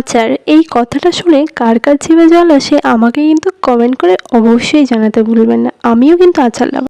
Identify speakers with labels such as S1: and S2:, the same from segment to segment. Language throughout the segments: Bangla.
S1: আচার এই কথাটা শুনে কার কার জিভে জল আসে আমাকে কিন্তু কমেন্ট করে অবশ্যই জানাতে ভুলবেন না। আমিও কিন্তু আচার lover.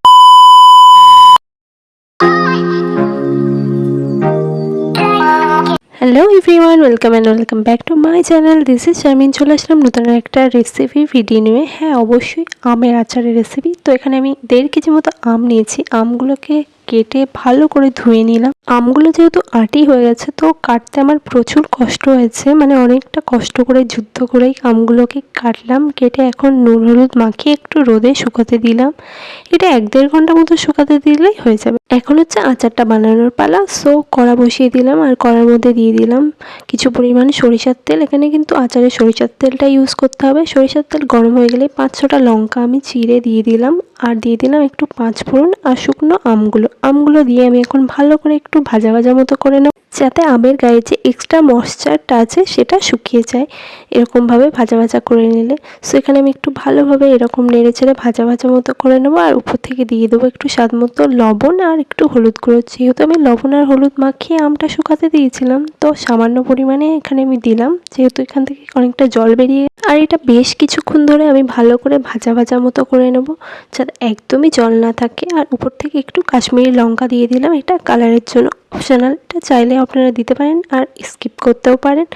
S1: Hello everyone, welcome back to my channel. This is Sharmin. চলে আসলাম নতুন একটা রেসিপি ভিডিও নিয়ে। হ্যাঁ, অবশ্যই আমের আচারের রেসিপি। তো এখানে আমি 1.5 কেজি মতো আম নিয়েছি। আমগুলোকে কেটে ভালো করে ধুয়ে নিলাম। আমগুলো যেহেতু আটি হয়ে গেছে, তো কাটতে আমার প্রচুর কষ্ট হয়েছে, মানে অনেকটা কষ্ট করে যুদ্ধ করেই আমগুলোকে কাটলাম। কেটে এখন নুন হলুদ মাখিয়ে একটু রোদে শুকাতে দিলাম। এটা 1-1.5 ঘন্টা মতো শুকাতে দিলেই হয়ে যাবে। এখন হচ্ছে আচারটা বানানোর পালা। সো কড়া বসিয়ে দিলাম, আর কড়ার মধ্যে দিয়ে দিলাম কিছু পরিমাণে সরিষার তেল। এখানে কিন্তু আচারে সরিষার তেলটা ইউজ করতে হবে। সরিষার তেল গরম হয়ে গেলে 5-6টা লঙ্কা আমি চিড়ে দিয়ে দিলাম, আর দিয়ে দিলাম একটু 5 ফোড়ন আর শুকনো আমগুলো দিয়ে আমি এখন ভালো করে একটু ভাজা ভাজা মতো করে নেব, যাতে আমের গায়ে যে এক্সট্রা ময়েশ্চারটা আছে সেটা শুকিয়ে যায়। এরকমভাবে ভাজা ভাজা করে নিলে, সো এখানে আমি একটু ভালোভাবে এরকম নেড়ে চেড়ে ভাজা ভাজা মতো করে নেবো। আর উপর থেকে দিয়ে দেবো একটু স্বাদ মতো লবণ আর একটু হলুদ গুঁড়ো। যেহেতু আমি লবণ আর হলুদ মাখিয়ে আমটা শুকাতে দিয়েছিলাম, তো সামান্য পরিমাণে এখানে আমি দিলাম, যেহেতু এখান থেকে অনেকটা জল বেরিয়ে। আর এটা বেশ কিছুক্ষণ ধরে আমি ভালো করে ভাজা ভাজা মতো করে নেব, যাতে একদমই জল না থাকে। আর উপর থেকে একটু কাশ্মীরি লঙ্কা দিয়ে দিলাম, এটা কালারের জন্য, অপশনাল। এটা চাইলে আপনারা দিতে পারেন আর স্কিপ করতেও পারেন।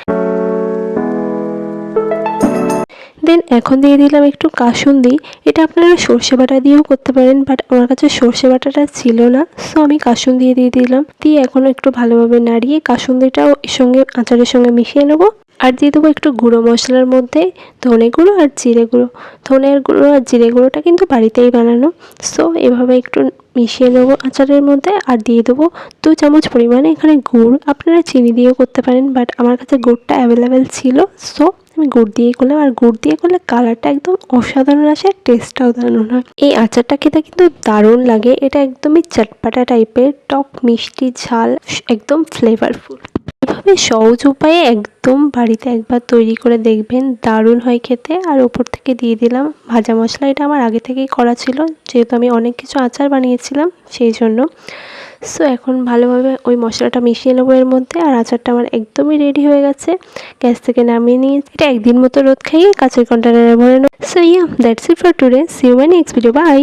S1: দেন এখন দিয়ে দিলাম একটু কাসুন্দি। এটা আপনারা সর্ষে বাটা দিয়েও করতে পারেন, বাট আমার কাছে সর্ষে বাটাটা ছিল না, সো আমি কাসুন্দি দিয়ে দিলাম। দিয়ে এখন একটু ভালোভাবে নাড়িয়ে কাসুন্দিটাও এর সঙ্গে আচারের সঙ্গে মিশিয়ে নেবো। আর দিয়ে দেবো একটু গুঁড়ো মশলার মধ্যে ধনে গুঁড়ো আর জিরে গুঁড়ো। ধনের গুঁড়ো আর জিরে গুঁড়োটা কিন্তু বাড়িতেই বানানো। সো এভাবে একটু মিশিয়ে নেবো আচারের মধ্যে। আর দিয়ে দেবো 2 চামচ পরিমাণে এখানে গুড়। আপনারা চিনি দিয়েও করতে পারেন, বাট আমার কাছে গুড়টা অ্যাভেলেবেল ছিল, সো আমি গুড় দিয়েই করলাম। আর গুড় দিয়ে করলে কালারটা একদম অসাধারণ আসে, আর টেস্টটাও দারুণ হয়। এই আচারটা খেতে কিন্তু দারুণ লাগে। এটা একদমই চটপাটা টাইপের, টক মিষ্টি ঝাল, একদম ফ্লেভারফুল। এভাবে সহজ উপায়ে একদম বাড়িতে একবার তৈরি করে দেখবেন, দারুণ হয় খেতে। আর ওপর থেকে দিয়ে দিলাম ভাজা মশলা। এটা আমার আগে থেকেই করা ছিল, যেহেতু আমি অনেক কিছু আচার বানিয়েছিলাম সেই জন্য। সো এখন ভালোভাবে ওই মশলাটা মিশিয়ে নেবো এর মধ্যে। আর আচারটা আমার একদমই রেডি হয়ে গেছে। গ্যাস থেকে নামিয়ে নিয়ে এটা 1 দিন মতো রোদ খাইয়ে কাঁচের কন্টেনারে ভরে নেবো। So that's it for today. See you my next video. By.